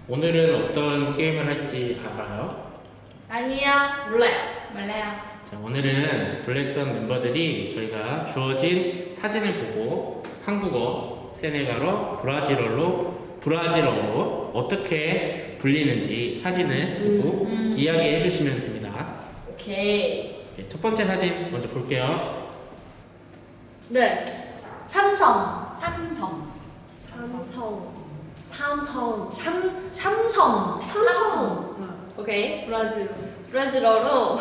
오늘은 어떤 게임을 할지 알아요? 아니야, 몰라요. 자, 오늘은 블랙선 멤버들이 저희가 주어진 사진을 보고 한국어, 세네갈어, 브라질어로 어떻게 불리는지 사진을 보고 이야기해 주시면 됩니다. 오케이. 네, 첫 번째 사진 먼저 볼게요. 네. 삼성. 오케이. 브라질어로.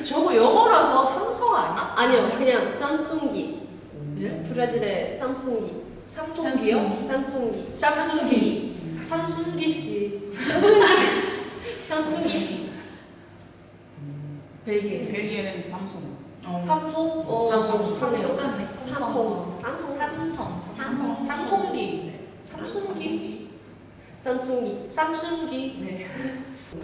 저거 영어라서 삼성 아니야? 아니요, 그냥 삼숭기. 예? 브라질의 삼숭기. 삼성기요? 삼숭기. 삼순기 씨. 삼숭기 씨. 벨기에는 삼성. 삼성? 삼성. 똑같네. 삼성. 삼성기. 삼순기. 삼숭기. 네.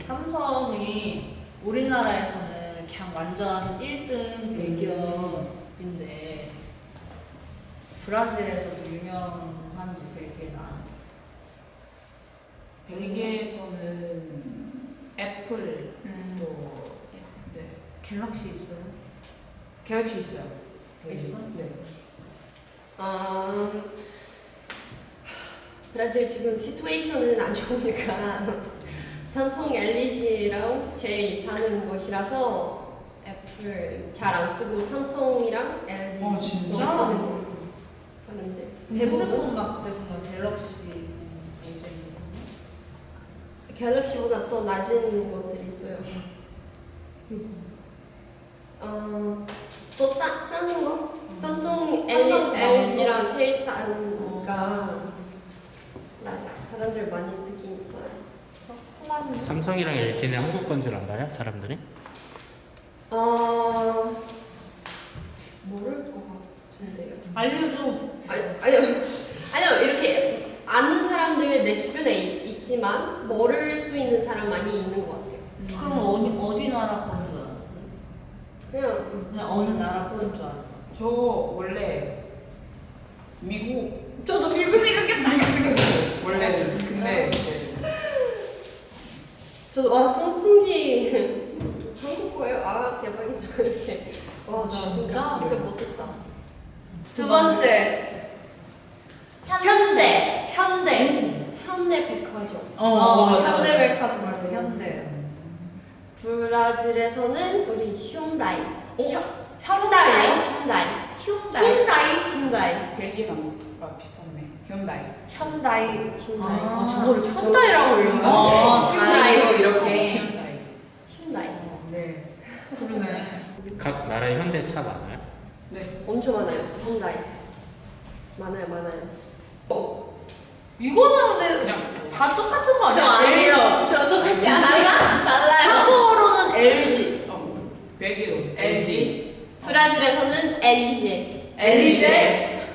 삼성이 우리나라에서는 그냥 완전 1등 대기업인데 브라질에서도 유명한지 벨기에나. 벨기에에서는 애플 또 네. 갤럭시 있어요? 갤럭시 있어요. 있어? 네. 브라질 지금 시츄에이션은 안 좋으니까 삼성 LG랑 제일 사는 곳이라서 애플 잘 안 쓰고 삼성이랑 LG 진짜? 쓰는 사람들 대부분 핸드폰 같은 거 갤럭시 이제 갤럭시보다 또 낮은 것들이 있어요. 또 싸는 거? 삼성 LG랑 제일 싸니까 사람들 많이 쓰긴 있어요. 삼성이랑 LG는 한국 건 줄 알아요, 사람들이? 모를 것 같은데요. 알려줘. 아니요 이렇게 아는 사람들 내 주변에 있지만 모를 수 있는 사람 많이 있는 것 같아요. 그럼 어디 나라 건 줄 알았어요? 그냥 어느 나라 건 줄 알았어요. 저 원래 미국 저도 미국 생각했다. 원래 근데 저도 선승기 한국 거예요. 대박이다 이렇게. 나 진짜? 진짜 못했다. 두 번째. 현대. 현대백화점. 현대백화점 말고 현대. 브라질에서는 우리 휴다이. 현다이. 벨기에랑 비슷하네. 현다이. 현다이. 저거를 현다이라고 읽나? 현다이로 이렇게. 현다이. 휴다이. 네. 그러네. 각 나라의 현대차 많아요? 네. 엄청 많아요. 현다이. 많아요. 이거는 근데 그냥 다 똑같은 거 아니야? 저 똑같지 않아요? 달라요. 한국어로는 LG. 벨기에로 LG. 브라질에서는 LG.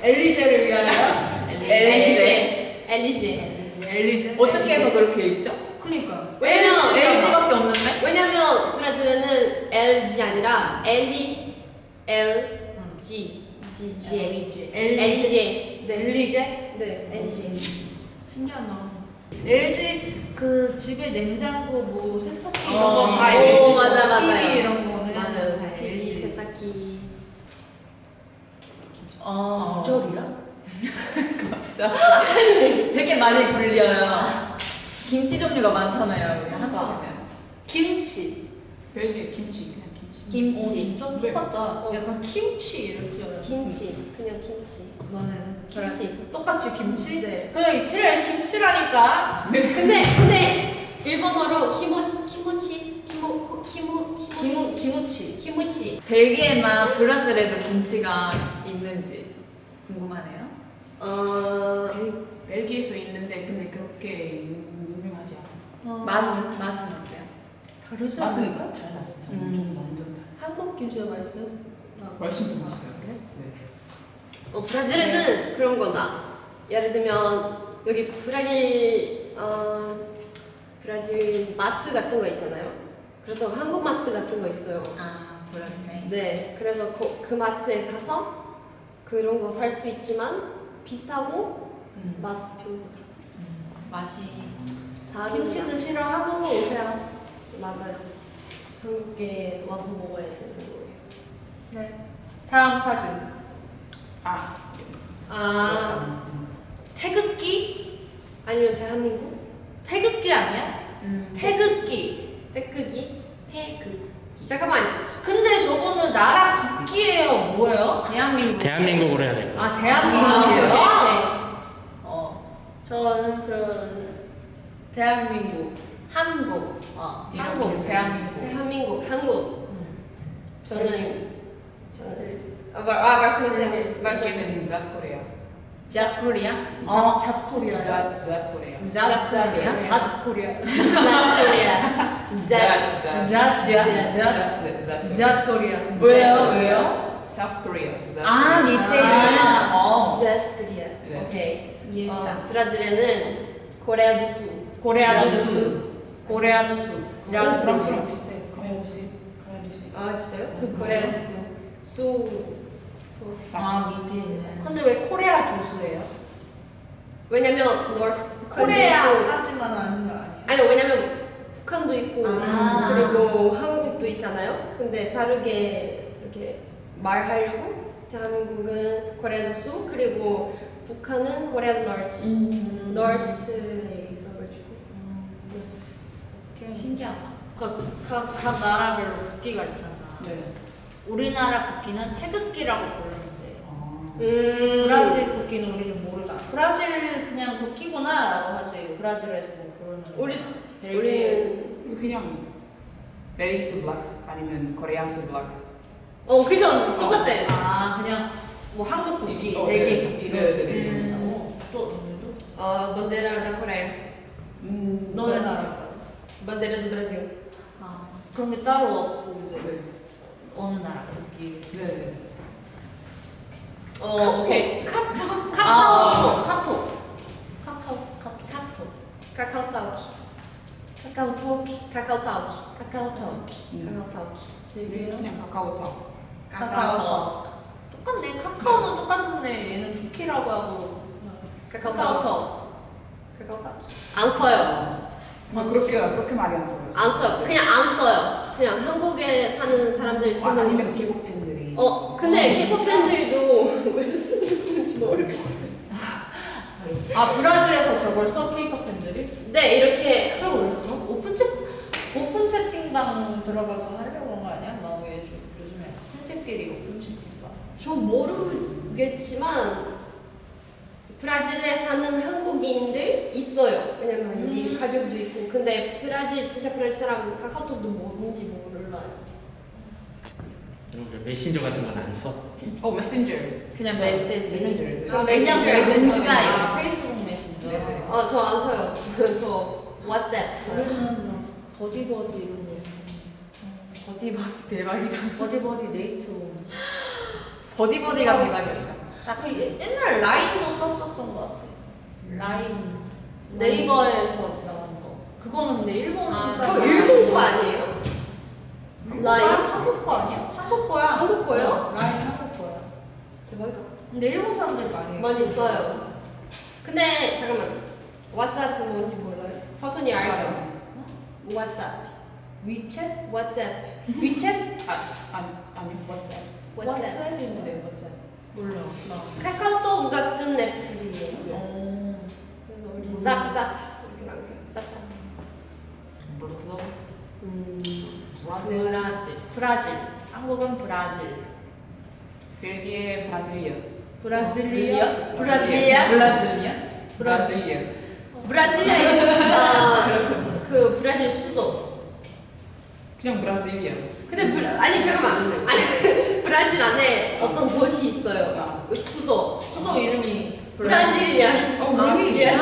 LG를 위하여. LG. 어떻게 해서 그렇게 읽죠? 그니까. 왜냐면 LG밖에 없는데? 왜냐면 브라질에는 LG 아니라 LG. LG. 네. LG? 네, LG. 신기하다. LG 그 집에 냉장고 뭐 세탁기 이런 어, 거다 오, LG. 맞아요. TV 이런 거는 맞아요. 다 TV, LG. 세탁기. 적절이야? 되게 많이 불려요. 김치 종류가 많잖아요, 우리 한국에는. 김치. 벨기에 김치 그냥 김치. 김치. 진짜 네. 똑같다. 약간 김치 이렇게 알아. 김치. 그냥 김치. 너는 김치. 똑같이 김치? 네. 그래 김치라니까. 근데 일본어로 키무치. 벨기에만 브라질에도 김치가 있는지 궁금하네요. 벨기에에서 있는데 근데 그렇게 유명하지 않아. 맛은 어때요? 다르지 맛은 않을까? 달라 진짜. 엄청 완전 달라. 한국 김치가 맛있어요? 훨씬 더 맛있어요. 그래? 네. 브라질에는 그런 거다. 예를 들면 여기 브라질 마트 같은 거 있잖아요. 그래서 한국 마트 같은 거 있어요. 브라질에. 네, 그래서 그 마트에 가서 그런 거 살 수 있지만 비싸고 맛 별로더라. 맛이 다 김치 드시러 한국으로 오세요. 맞아요. 한국에 와서 먹어야 되는 거예요. 네. 다음 사진. 아 태극기? 아니면 대한민국? 태극기 아니야? 태극기. 태극기? 태극. 잠깐만. 근데 저거는 나라 국기예요. 뭐예요? 대한민국. 대한민국으로 해야 될 거야. 아 대한민국이에요? 어. 저는 그런 대한민국. 한국. 한국 대한민국. 대한민국, 한국. 저는 말씀하세요. 얘는 잡코리아. 잡코리아. 잡코리아. 잡코리아. 잡코리아. 잡코리아. 잡코리아. 왜요? South Korea. 아 밑에는 South Korea. 네. 오케이. 이해했다. 브라질에는 코레아 두수. 코레아 두수. 코레아 두수. 프랑스랑 비슷해. 가야지. 아 진짜요? 코레아 두수. 아 밑에 있는. 근데 왜 코레아 두수예요? 왜냐면 North 북한도 있고 코레아까지만 아는 거 아니에요? 아니 왜냐면 북한도 있고 아. 그리고 한국도 있잖아요. 근데 다르게 이렇게 말하려고 대한민국은 코레아 두수 그리고 북한은 코레아 노스에 있어가지고 신기하다. 각 나라별로 국기가 있잖아. 네. 우리나라 국기는 태극기라고 부르는데요. 브라질 국기는 우리는 모르잖아. 브라질 그냥 국기구나라고 하지. 브라질에서 뭐 부르는. 우리는 그냥 벨기스 블락 아니면 코리안스 블락. 그죠 똑같대. 아 그냥 뭐 한국 국기, 네. 벨기에 국기 이런 네, 식으로 네, 네. 부른다고? 또 너네도? bandeira da Coreia, 너네 나라 거. bandeira do Brasil. 아 그런 게 따로 없고 이제 네. 어느 나라 국기. 네. 오케이. 카카오톡. 카카오타우키. 카카오톡. 그냥 카카오톡. 카카오톡. 똑같네. 카카오는 똑같네. 얘는 토키라고 하고. 카카오톡. 안 써요. 그렇게 말이 안 써요. 안 써요. 그냥 안 써요. 그냥 한국에 사는 사람들 쓰는. 아니면 K-pop 팬들이. 근데 K-pop 팬들도 왜 쓰는지 모르겠어요. 아 브라질에서 저걸 써 K-pop 팬들이? 네, 이렇게 저걸 왜 써? 오픈 채팅방 들어가서 하려고 한 거 아니야? 막 왜 요즘에 형제끼리 오픈 채팅방. 저 모르겠지만 브라질에 사는 한국인들 있어요. 왜냐면 여기 가족도 있고. 근데 진짜 브라질 사람 카카오톡도 뭔지 몰라요. 그리고 메신저 같은 건 안 써. 메신저. 그냥 메시지. 메신저. 아, 그냥 메신저. 페이스북 메신저. 저 안 써요. 저 왓츠앱 써요. 우리는 버디버디 이런 거. 버디버디 대박이다. 버디버디 네이트. 버디버디가 대박이었죠. 그 옛날 라인도 썼었던 것 같아. 라인 네이버에서 나온 거. 그거는 근데 일본 그거 일본 거 아니에요? 라인? 한국 거 아니야? 한국 거야. 한국 거예요? 라인 한국 거야. 대박이다. 근데 일본 사람들이 많이 써요. 근데 잠깐만. 왓츠앱은 뭔지 몰라요? 파톤이 알죠? 왓츠앱. 위챗? 왓츠앱. 위챗? 아니 왓츠앱. 왓츠앱인데. 네 왓츠앱. 몰라. 카카오톡 같은 애플이에요. 어. 그래서 우리 쌉쌉 이렇게 해요. 쌉쌉. 브라질. 한국은 브라질. 벨기에 브라질리아. 브라질리아? 브라질리아 그 브라질 수도. 그냥 브라질리아. 근데 아니 잠깐만. 아니 브라질 안에 어떤 도시 있어요. 그 수도. 수도 이름이 브라질리아. really? yes.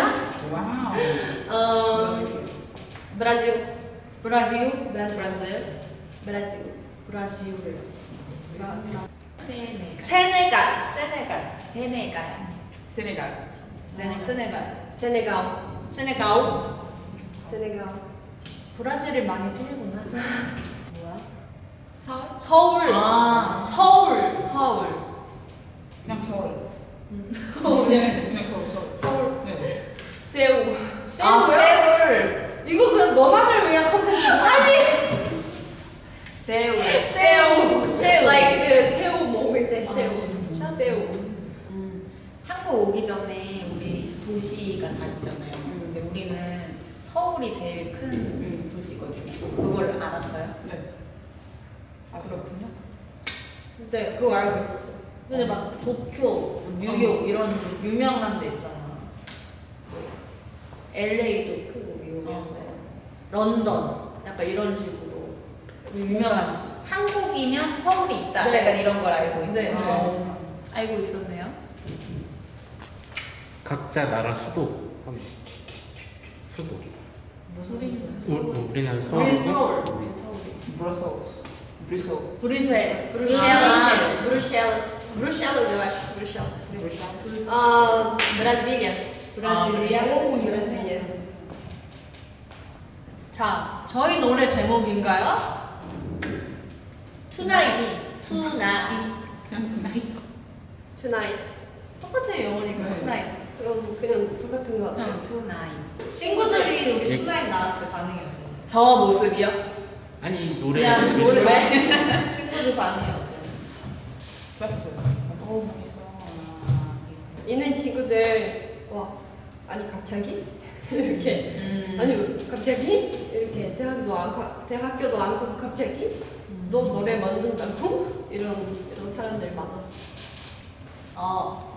와우. 브라질. 브라질? 세네갈. 세네갈. 브라질이 많이 틀리구나. 뭐야? 서울? 서울. 아. 서울. 그냥 서울. 네. 그냥 서울. 서울. 네. 세우. 아, 세울. 이거 그냥 너만을 위한 컨텐츠 아니 세울. 새우. like 그 새우 먹을 때 새우. 진짜? 새우. 한국 오기 전에 우리 도시가 다 있잖아요. 근데 우리는 서울이 제일 큰 도시거든요. 그걸 알았어요? 네. 아 그렇군요. 네, 그거 알고 있었어. 근데 막 도쿄, 뭐 뉴욕 이런 유명한 데 있잖아. LA도 크고 미국에서 런던 약간 이런 식으로 유명한 집. 한국이면 서울이 있다. 네. 약간 이런 걸 알고 있어요. 네. 알고 있었네요. 각자 나라 수도. 수도. 무슨 소리인지 우리는 우린 서울이고. 서울. 우린 서울이지. 브러셀스. 브리셀. 브리셀. 브루셀레스, eu acho. Bruxelas. Brasília. 브라질리아. Brasília. 자, 저희 노래 제목인가요? 투나잇. 투나잇. 그냥 tonight. Tonight. 똑같은 영어니까 네. 투나잇. 그럼 그냥 똑같은 것 같아. 응, 투나잇. 친구들이 우리 예. 투나잇 나왔을 때 반응이 어땠나요? 저 모습이요? 아니 노래 그냥 뮤지컬. 노래 친구들 반응이 어땠나요? 좋았어요. 어, 멋있어. 있는 친구들 와 아니 갑자기 이렇게 아니 갑자기 이렇게 대학교도 안 가고 갑자기 너 노래 만든다고 이런 사람들 많았어.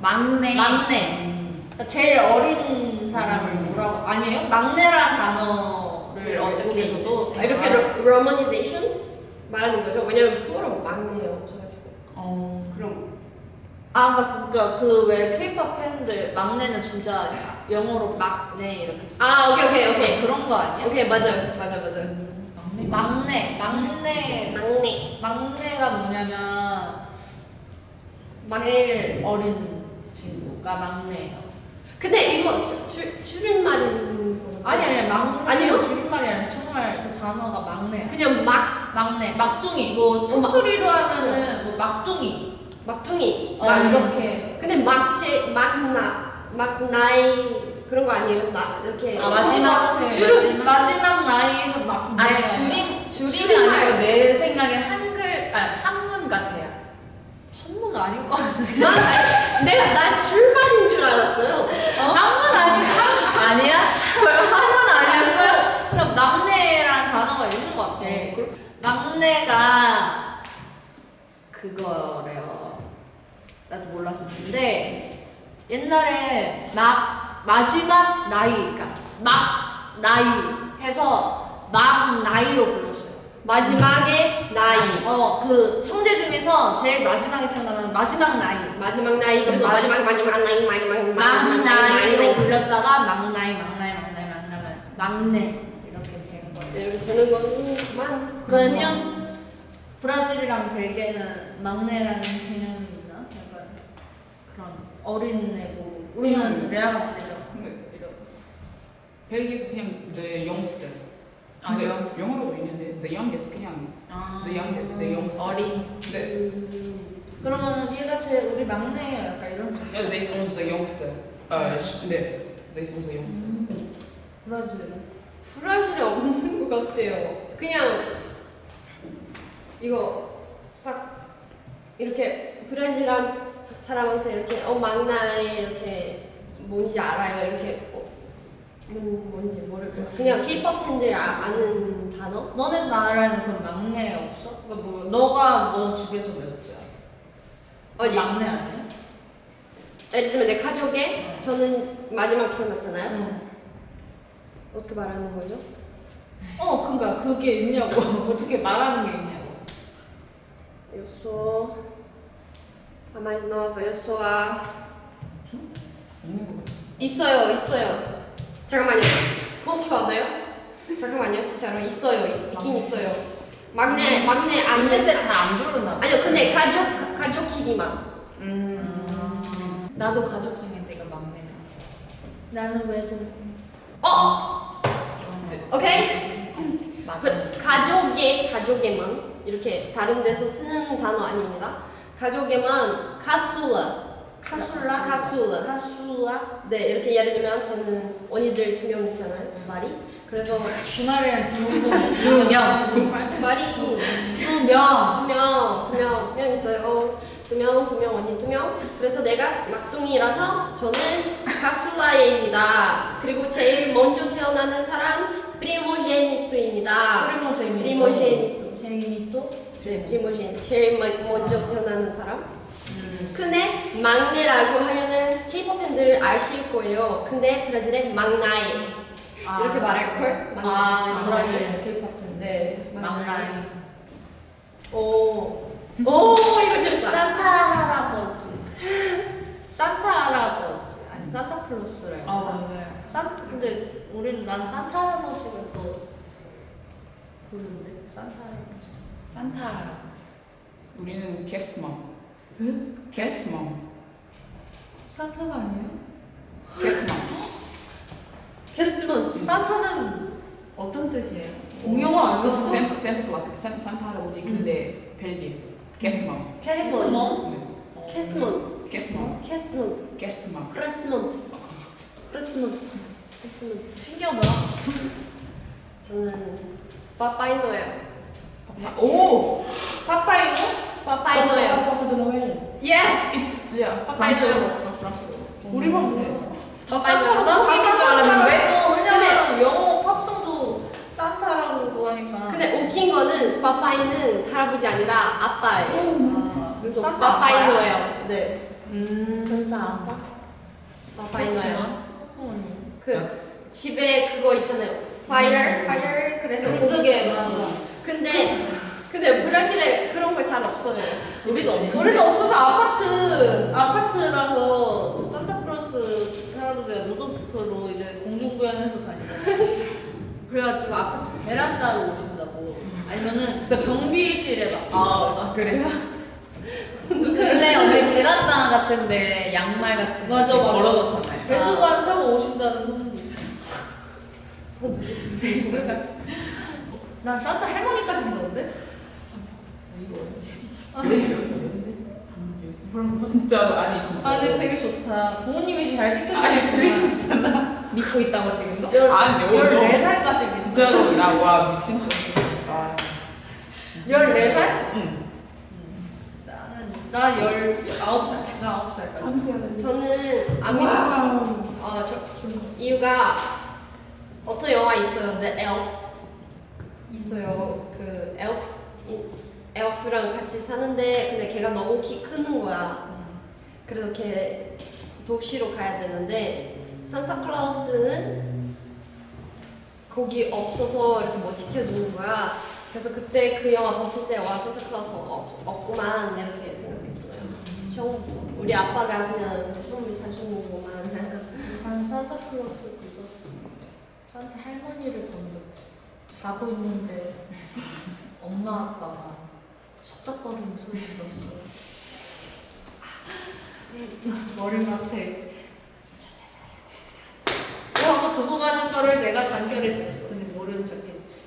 막내. 그러니까 제일 어린 사람을 뭐라고 아니에요? 막내란 단어를 어떻게 외국에서도 이렇게 로머니제이션 말하는 거죠. 왜냐면 프로로 막내예요. 없어가지고. 그럼 그러니까 그 왜 K-pop 팬들 막내는 진짜 영어로 막내 이렇게 써. 오케이. 그런 거 아니야? 오케이 맞아. 막내가 뭐냐면 제일 어린 친구가 막내예요. 근데 이거 줄임말인 거 아니 막내 아니요? 줄임말이 아니라 정말 그 단어가 막내야. 그냥 막둥이 뭐 사투리로 하면은 뭐 막둥이 막둥이 이렇게 근데 막나이 그런 거 아니에요? 나 이렇게 마지막 나이에서 막내. 아니 줄임이 줄임말. 아니고 내 생각에 한문 같아요. 한문 아닌 거 같아. 나 줄말인 줄 알았어요. 한문 아니야. 아니야? 한문 아니었어요? 그냥 막내라는 단어가 있는 것 같아. 막내가 그거래요. 나도 몰랐었는데 옛날에 마지막 나이, 그러니까 막 나이 해서 막 나이로 불렀어요. 마지막에 나이. 그 형제 중에서 제일 마지막에 태어나면 마지막 나이. 마지막 나이. 그래서 마지막 나이. 막 나이로 불렸다가 막나면 막내 이렇게 되는 거예요. 이렇게 되는 건 그만. 그러면 브라질이랑 벨기에는 막내라는 개념이 있나? 약간 그런 어린애고 우리는 레아가 막내죠. 네. 벨기에에서 그냥 the youngster. 아, 근데 youngster. 영어로도 있는데 the youngest 그냥 the youngest, the youngster. 어린. 네. 그러면은 얘가 제일 우리 막내예요. 약간 이런 점. Yeah, they owns the youngster. 네. They owns the youngster. 브라질은 브라질에 없는 것 같아요. 그냥 이거 딱 이렇게 브라질 사람한테 이렇게 막나이 이렇게 뭔지 알아요. 이렇게 뭔지 모르고 그냥 K-pop 팬들 아는 단어? 너네 나라에는 그럼 막내 없어? 그러니까 너가 너 집에서 몇째야? 막내 아니야? 예를 들면 내 가족에 저는 마지막 태어났잖아요. 응. 어떻게 말하는 거죠? 그러니까 그게 있냐고. 어떻게 말하는 게 있냐고. Eu sou a mais nova. Eu sou a 없는 것 같아. 있어요. 잠깐만요. 고스키 왔나요? 잠깐만요. 진짜로 있어요. 있긴 있어요. 막내 안 있는데 잘 안 부르나 봐. 아니요. 근데 가족끼리만. 나도 가족 중에 내가 막내야. 나는 왜 좀. 오케이. 맞아. 가족에만 이렇게 다른 데서 쓰는 단어 아닙니다. 가족에만 가수라 카술라. 카수라? 네, 이렇게 예를 들면 저는 언니들 2명 있잖아요, 2마리. 그래서 주말에는 두 명. 두 명 있어요. 두 명, 언니 2명. 그래서 내가 막둥이라서 저는 카술라입니다. 그리고 제일 먼저 태어나는 사람 프리모제니토입니다. 프리모제니토. 제이니토? 네, 프리모제니토. 제일 먼저 태어나는 사람. 근데 막내라고 하면은 K-pop 팬들 아실 거예요. 근데 브라질에 막나이 이렇게 말할 걸. 브라질 K-pop 네, 막나이. 오, 이거 재밌다. 산타 할아버지. 산타 할아버지. 아니 산타클로스래. 맞아요. 근데 우리는 난 산타 할아버지가 더 그런데 산타 할아버지. 산타 할아버지. 우리는 게스트맘. 게스트맘. 산타가 아니에요? 게스트맘. 캐스먼. 산타는 어떤 뜻이에요? 공용어 안 넣었어? 산타 할아버지 근데 벨기에에서. 게스트맘. 캐스먼. 네. 캐스먼. 게스트맘. 캐스먼. 게스트맘. 크레스먼. 신기하다. 저는 빠빠이노예요. 오! 파파이노? 빠빠이노예요. 파파 드 노엘. Yes. It's yeah. 파파이노. 우리 봤어요. 빠빠이노. 나 톡이실 줄 알았는데. 왜냐면 영어 팝송도 산타라고 하니까. 근데 웃긴 거는 빠빠이는 할아버지 아니라 아빠예요. 그래서 산타 빠빠이노예요. 네. 산타 아빠? 빠빠이노예요. 응. 그 집에 그거 있잖아요. fire. 그래서 그게 맞아. 근데 브라질에 그런 거 잘 없어요. 우리도 없어서 아파트라서 그 산타클로스 할아버지가 루도프로 이제 공중부양해서 다니고 그래가지고 아파트 베란다로 오신다고 아니면은 그 경비실에 막 그래요? 원래 우리 베란다 같은데 양말 같은 거 맞아, 이렇게 맞아. 걸어놓잖아요. 배수관 타고 오신다는 소문도 있어요. 난 산타 할머니까지 믿었는데? 진짜로 아니 진짜. 아 근데 되게 좋다. 부모님이 잘 지켜주시니까 믿고 있다고 지금도? 14살까지 믿어. 진짜로 나와 미친 소리. 아. 14살? 응. 나 19살. 나 9살까지. 저는 안 믿었어요. 이유가 어떤 영화 있어요. The Elf 있어요. 그 엘프랑 같이 사는데 근데 걔가 너무 키 크는 거야. 그래서 걔 도시로 가야 되는데 산타클로스는 거기 없어서 이렇게 못 지켜주는 거야. 그래서 그때 그 영화 봤을 때 와 산타클로스 없구만 이렇게 생각했어요. 처음부터 우리 아빠가 그냥 선물 사주는 거만. 난 산타클로스 믿었어. 산타 할머니를 더 믿었지. 자고 있는데 엄마 아빠가 속닥거리는 소리 들었어. 머리맡에 하고 두고 가는 거를 내가 잔결에 들었어. 근데 모르는 척했지.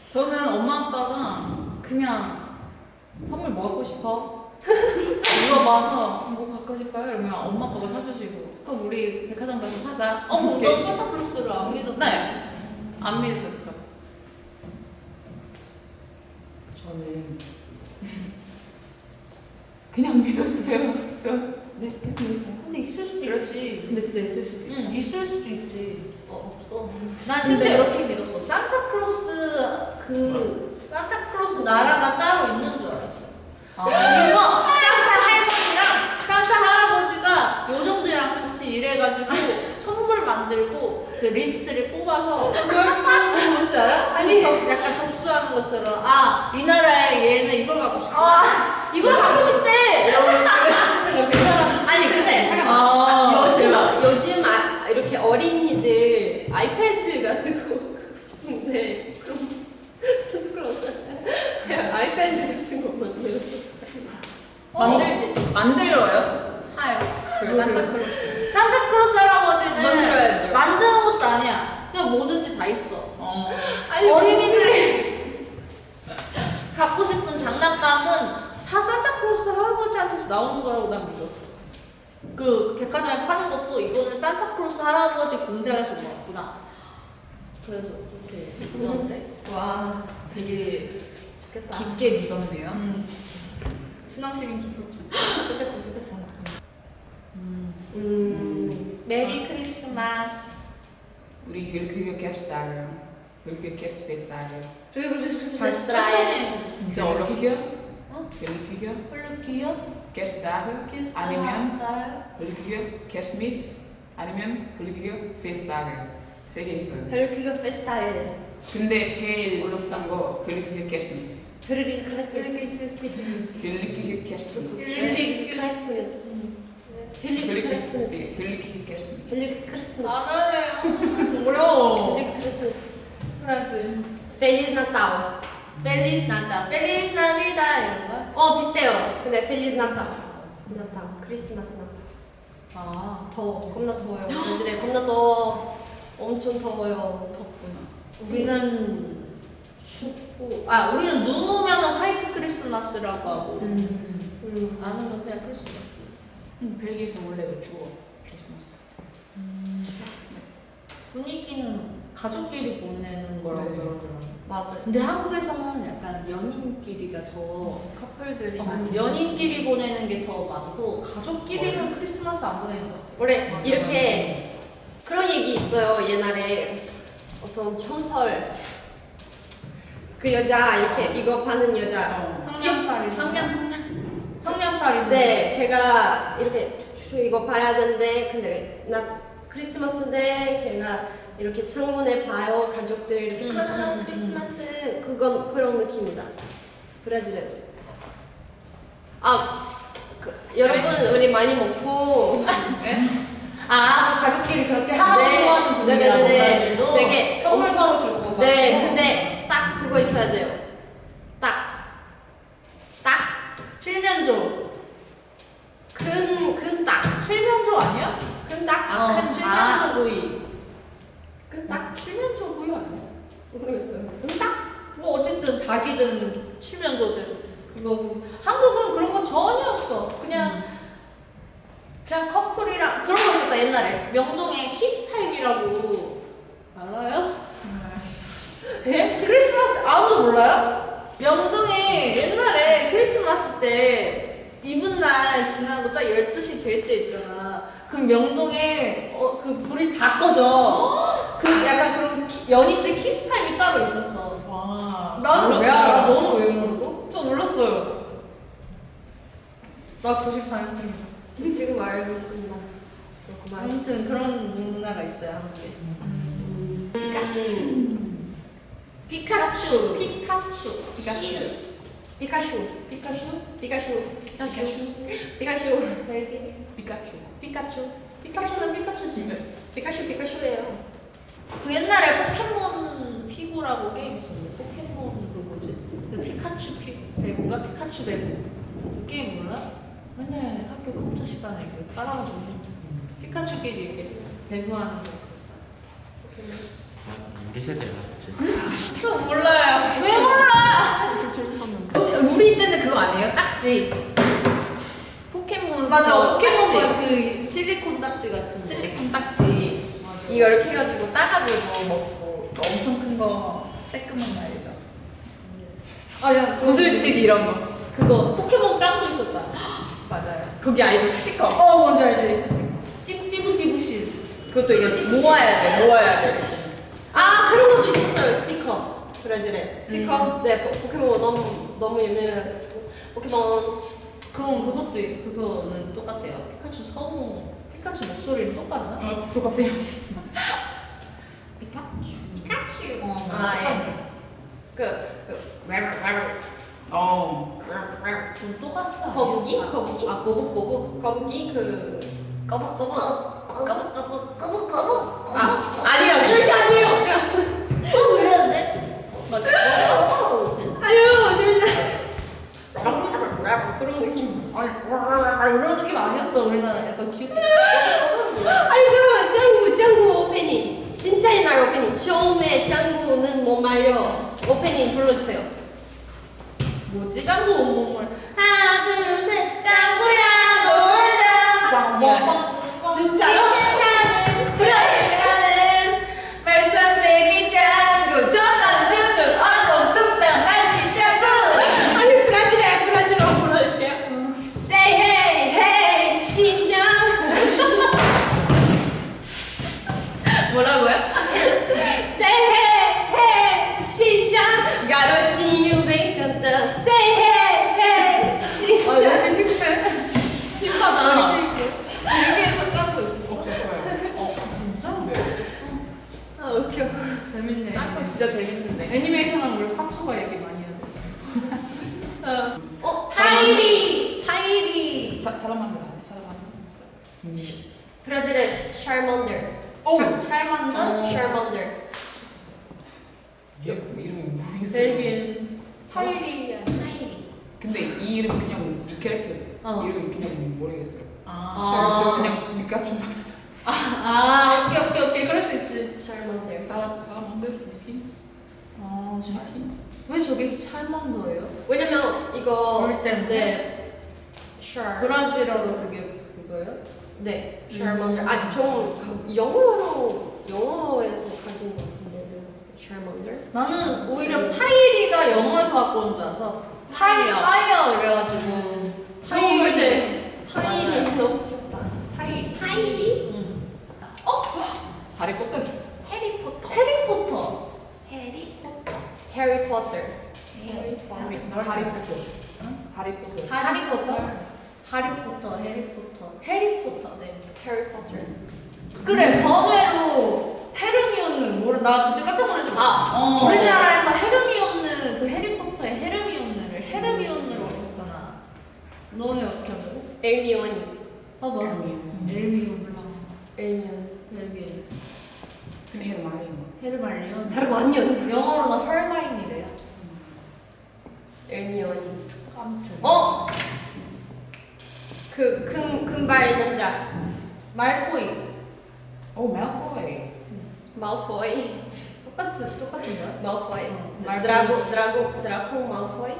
저는 엄마 아빠가 그냥 선물 뭐 갖고 싶어? 물어봐서 뭐 갖고 싶어요? 이러면 엄마 아빠가 사주시고 그럼 우리 백화점 가서 사자. 넌 이렇게. 산타클로스를 안 믿었다. 네. 안 믿었죠. 저는 그냥 믿었어요. 네, 그냥 믿어요. 근데 있을 수도 있지. 근데 진짜 있을 수도 있고. 응, 있을 수도 있지. 없어. 난 진짜 이렇게 믿었어. 산타클로스 나라가 따로 있는 줄 알았어. 거기서 산타 할머니랑 산타 할아버지가 요정들이랑 같이 일해가지고 선물 만들고 그 리스트를 뽑아서 뭔지 알아? 아니 약간 접수하는 것처럼 이 나라에 얘는 이걸 갖고 싶다. 이걸 갖고 싶대. 이러면 아니 근데 잠깐만. 요즘 이렇게 어린이들 아이패드 같은 거 근데 그럼 산타클로스 아이패드 같은 거 만들어서 만들어요? 사요. 그 산타클로스. 산타클로스 할아버지는 만들어야죠. 만드는 것도 아니야. 그냥 뭐든지 다 있어. 아니, 어린이들이 갖고 싶은 장난감은 다 산타클로스 할아버지한테서 나오는 거라고 난 믿었어. 그 백화점에 파는 것도 이거는 산타클로스 할아버지 공장에서 모았구나. 그래서 이렇게 있던데. 와, 되게 좋겠다. 깊게 믿었네요. 신앙심이 깊었지. 좋겠다, 좋겠다. 메리 크리스마스. 우리 힐크교 캐스타요. 힐크교 캐스 페스타요. 천천히. 진짜 어렵게. 힐크교? 어? 힐크교 헐르키요? 캐스타요? 키스 아니면 나요? 힐크교 캐스미스? 아니면 힐크교 페스타요. 세 개 있어요. 헬크가 페스타일. 근데 제일 올라싼 거 힐크교 캐스미스. 흐르리 크리스마스. 힐크교 캐스미스. 힐리 크리스마스. 힐리 크리스마스. 힐크교 캐스미스. 힐리 크리스마스. 안하네요. 어려워. 힐리 크리스마스. 프라즈. 펠리스 나타오. 펠리스 나타. 펠리스 나비다 이런 거? 비슷해요. 근데 펠리스 나타오. 나타오. 크리스마스 나타오. 아. 더워. 겁나 더워요. 브라질에 겁나 더워. 엄청 더워요. 덥구나. 우리는 춥고 우리는 눈 오면은 화이트 크리스마스라고 하고 안 오면 그냥 크리스마스. 벨기에에서 원래도 추워. 크리스마스. 분위기는 가족끼리 보내는 거라고 네. 그러더라고요. 맞아요. 근데 한국에서는 약간 연인끼리가 더 커플들이 많이 연인끼리 보내는 게 더 많고 가족끼리는 크리스마스 안 보내는 것 같아요. 원래 맞아, 이렇게 그런 얘기 있어요. 옛날에 어떤 전설 그 여자 이렇게 이거 파는 여자. 성냥팔이. 성냥팔이. 네, 걔가 이렇게 이거 봐야 되는데 근데 나 크리스마스인데 걔가 이렇게 창문에 봐요 가족들 이렇게 크리스마스 그건 그런 느낌이다. 브라질에도. 여러분 우리 많이 먹고 가족끼리 그렇게 하고 네. 하는 분위기라고 네네네. 브라질도 되게 선물 서로 주고 네, 근데 딱 그거 있어야 돼요. 딱 칠면조. 큰 딱. 칠면조 아니야? 큰 딱. 큰 칠면조 구이. 큰 딱. 칠면조 구이 아니야? 모르겠어요. 큰 딱. 뭐 어쨌든 닭이든 칠면조든 그거 한국은 그런 거 전혀 없어. 그냥 커플이랑 그런 거 있었다 옛날에 명동에 키스타임이라고 알아요? 크리스마스 아무도 몰라요? 명동에 옛날에 크리스마스 때 이브날 지나고 딱 12시 될 때 있잖아. 그럼 명동에 그 불이 다 꺼져. 그 약간 그런 연인들 키스타임이 따로 있었어. 와. 나는 왜 몰랐어요. 알아? 너는 왜 모르고? 저 몰랐어요. 나 94년생이야. 저 지금 알고 있습니다. 그렇구만. 아무튼 그런 문화가 있어요 한국에. 피카츄. 피카츄. 피카츄. 피카츄. 피카츄. 피카츄. 피카츄. 벨기. 피카츄. 피카츄. 피카츄는 피카츄지. 피카츄예요. 그 옛날에 포켓몬 피구라고 게임 있었는데 포켓몬 그 뭐지? 그 피카츄 배구인가? 피카츄 배구. 그 게임 몰라? 맨날 학교 컴퓨터 시간에 그 따라가지고 피카츄끼리 이렇게 배구하는 거 있었다. 우리 세대가 그치? 저 몰라요. 왜 몰라? 우리 때는 그거 아니에요? 딱지. 포켓몬. 맞아. 딱지. 포켓몬 그 실리콘 딱지 같은 거. 실리콘 딱지. 맞아. 이거 이렇게 해가지고 따가지고 먹고 또 엄청 큰 거 쬐끄만 말이죠. 야, 구슬치기 이런 거. 그거 포켓몬 깡도 있었다. 맞아요. 거기 알죠? 스티커. 뭔지 알지? 띠부띠부실. 그것도 이게 모아야 돼. 그런 것도 있었어요. 스티커. 브라질에. 스티커? 네, 포켓몬 너무 유명해가지고 포켓몬. 그럼 그거는 똑같아요. 피카츄 피카츄 목소리는 똑같나? 똑같아요. 피카츄. 예. 좀 똑같아. 거북이? 거북이? 꼬북꼬북. 거북이 거북거북. 꼬북꼬북. 아니요, 절대 아니에요. 그랬는데? 맞아. 아니요, 절대. 그런 느낌. 이런 느낌 아니었다 우리나라. 약간 귀엽게. 잠깐만, 짱구 오페닝. 진짜 옛날 오페닝. 처음에 짱구는 못 말려. 오페닝 불러주세요. 뭐지? 짱구 온몸을 하나 둘 셋 짱구야 놀자 진짜로? 세상은 브라질이라는 말썽쟁이 짱구 전남 주춘 얼룩 뚱땅 말씀 짱구. 아니 브라질어 불러줄게요. Say hey hey 시션. 뭐라고요? Say hey hey 시션 가로치유 베이컨 Say hey hey 시션. 힙하다. 일기에서 짠거 있었어. 없었어요. 진짜? 네. 아 웃겨. 재밌네. 짱구 진짜 재밌는데. 애니메이션은 우리 파초가 얘기 많이 해야 돼. 파이리. 사람한테 브라질의 샤먼더. 오. 찰만다? 샤먼더. 얘 이름이 모르겠어요. 벨기엔. 파이리야. 파이리. 근데 이 이름 그냥 이 캐릭터 이름이 그냥 모르겠어요. 아. 저 그냥 피카츄 아, 오케이. 그럴 수 있지. 샤먼더. 사람들 미스킨. 아, 미스킨. 왜 저기서 찰만도예요? 왜냐면 이거 줄 때문에? 네. 샤. 브라질어로 그게 그거예요? 네. 샤먼더. 아좀 영어에서 가진 것 같은데. 샤먼더. 나는 오히려 파이리가 영어에서 갖고 온 줄 알아서 파이어 이래가지고 파이리 너무 귀엽다. 파이리. 응. 하리포터. 해리포터. 해리포터. 해리포터. 해리포터. 해리포터. 네. 해리포터. 그래, 번외로 헤르미온느 나 그때 깜짝 놀랐어. 우리나라에서 헤르미온느 그 해리포터의 헤르미온느를 헤르미온느로 했잖아. 너네 어떻게 한다고? 엘미온이. 아 맞아. 엘미온 몰라. 엘미온. 벨기엔. 근데 해를 많이 해요. 헤르말리온. 헤르마니온. 영어로는 헐마인이래요. 엘미온이. 아무튼. 그 금발 남자. 말포이. 오 말포이. 마우포이. 똑같은 거야? 마우포이. 말포이. 드라코 마우포이.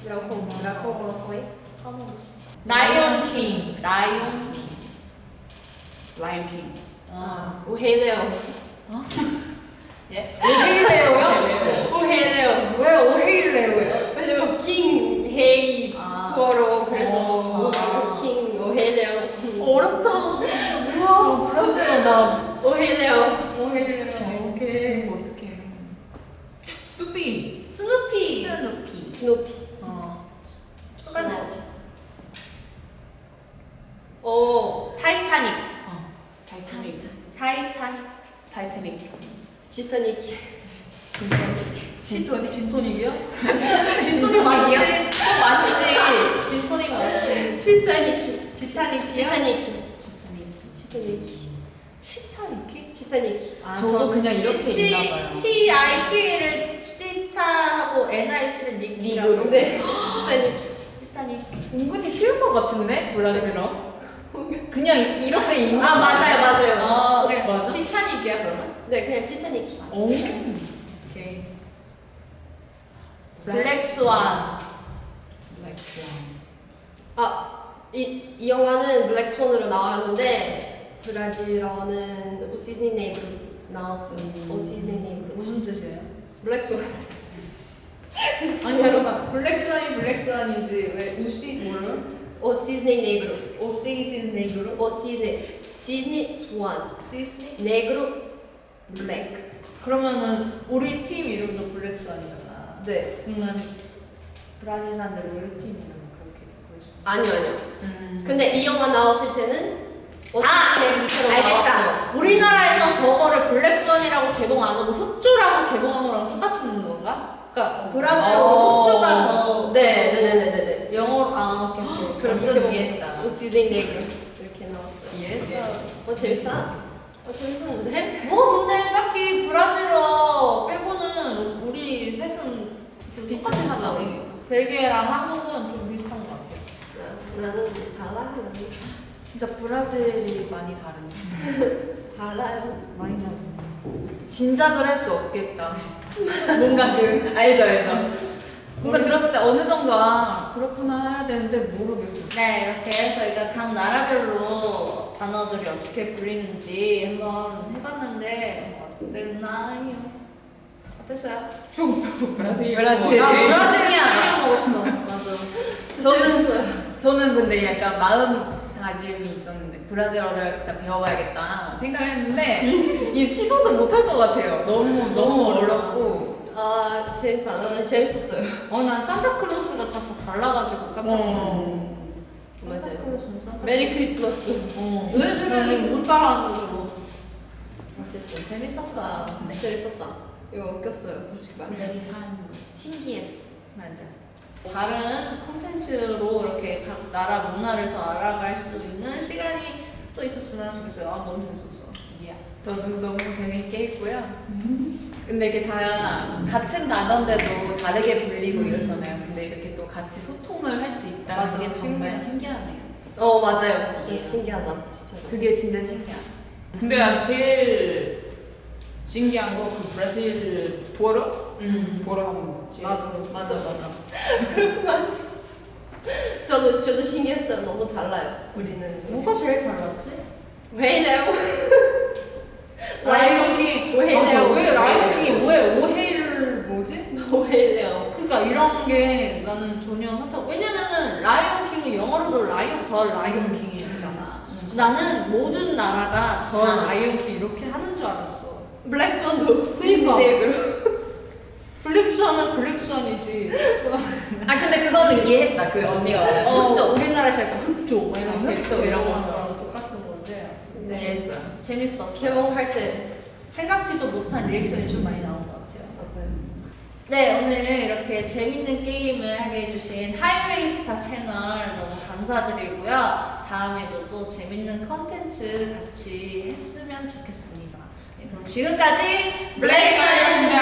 드라코 마우포이. 까먹었어. 라이온 킹. 라이언 킹. 오헤레오. 예? 오헤일레오요? 오헤레오. 왜 오헤일레오요? 왜냐면 킹 헤이 아. 구어로 그래서 킹 오헤레오. 어렵다. 우와. 브라질어 나. 오헤레오. 오헤일레오. 오케이. 어떡해. 스누피. 스누피. 스노피. 똑같네. 오. 타이타닉. 타이타닉. 지타닉. 진토닉이요? 진토닉 맛있지? 또 맛있지? 진토닉 맛있지? 지타닉. 지타닉이요? 치타니키? 아, 저도 그냥 이렇게 읽나봐요. T-I-T를 치타하고 N-I-C는 닉이라고. 네. 지타닉. 은근히 쉬운 것 같은데 브라질어. 그냥 이렇게 읽는. 아 맞아요. 아 그래, 맞아. 티타닉이야 그러면? 네 그냥 지타닉. 오. 오케이. 블랙스완. 이 영화는 블랙스원으로 나왔는데 브라질어는 오시즈니 네이그로 나왔어요. 오시즈니 네이그로. 무슨 뜻이에요? 블랙스원. 아니 잠깐만. 블랙스완이지 왜 우시 뭐를? 오시즈니 네이그로. 오시즌 네그로? 시즈니 스완. 시스니? 네그로 블랙. 그러면은 우리 팀 이름도 블랙스완이잖아. 네. 그러면 브라질 사람들 우리 팀 이름 그렇게 부를 수 있어? 아니요. 근데 이 영화 나왔을 때는 오시즈니 네이그로 나왔어요. 알겠다. 우리나라에서 저거를 블랙스완이라고 개봉 안 하고 흑조라고 개봉한 거랑 똑같은 건가? 그러니까 브라질어로 흑조가 저 네네네네네. 영어로 오케이. 그렇게 완전 이해했다. 오시즈니 네이그로 이렇게 나왔어요. 이해했어. 재밌다. 재밌었는데? 뭐 근데 딱히 브라질어 빼고는 우리 셋은 비슷했어. 벨기에랑 한국은 좀 비슷한 것 같아. 나는 달라. 나는 진짜 브라질이 많이 다른데. 달라요. 많이 나. 진작을 할 수 없겠다. 뭔가 그 알죠. 뭔가 들었을 때 어느 정도 그렇구나 해야 되는데 모르겠어. 네, 이렇게 저희가 각 나라별로 단어들이 어떻게 불리는지 한번 해봤는데 어땠나요? 어땠어요? 브라질. 브라질. 나 네. 브라질이야 먹었어. 맞아. 저는 근데 약간 마음가짐이 있었는데 브라질어를 진짜 배워봐야겠다 생각을 했는데 이 시도도 못할 것 같아요. 너무 어렵고. 아 재밌다. 나는 재밌었어요. 난 산타클로스가 다 달라가지고 깜짝 놀랐어. 맞아요. 산타클로스는 산타. 메리 크리스마스. 나는 못 따라하는 거고. 어쨌든 재밌었어. 네. 재밌었다. 이거 웃겼어요, 솔직히 말해. 아메리칸 신기했어. 맞아. 다른 콘텐츠로 이렇게 각 나라 문화를 더 알아갈 수 있는 시간이 또 있었으면 좋겠어요. 너무 재밌었어. 저도 너무 재밌게 했고요. 근데 이게 다 같은 단어인데도 다르게 불리고 이렇잖아요. 근데 이렇게 또 같이 소통을 할 수 있다는 맞아, 게 정말 신기해. 신기하네요. 맞아요. 신기하다, 진짜. 그게 진짜 신기하다. 근데 난 제일 신기한 거 그 브라질 보러 하는 거. 제일. 나도. 맞아. 저도 신기했어요. 너무 달라요. 우리는. 뭐가 제일 달랐지? 왜 이래요? 라이온킹. 왜 맞아. 이래요? 왜 라이온킹이 왜 오헤이를 뭐지? 왜 이래요? 그러니까 이런 게 나는 전혀 상관. 왜냐면은 라이온킹은 영어로도 더 라이온킹이잖아. 나는 모든 나라가 더 라이온킹 이렇게 하는 줄 알았어. 블랙스완도 그니까. 스위드네그로. 블랙스완은 블랙스완이지. 근데 그거는 이해했다. 그 언니가 흑조. 우리나라에서 약간 흑조. 막 이렇게 흑조 이런 거 것처럼. 똑같은 건데. 이해했어요. 재밌었어. 개봉할 때. 생각지도 못한 리액션이 좀 많이 나온 것 같아요. 맞아요. 네, 오늘 이렇게 재밌는 게임을 하게 해주신 하이웨이 스타 채널 너무 감사드리고요. 다음에도 또 재밌는 컨텐츠 같이 했으면 좋겠습니다. 네, 그럼 지금까지 블랙스완이었습니다.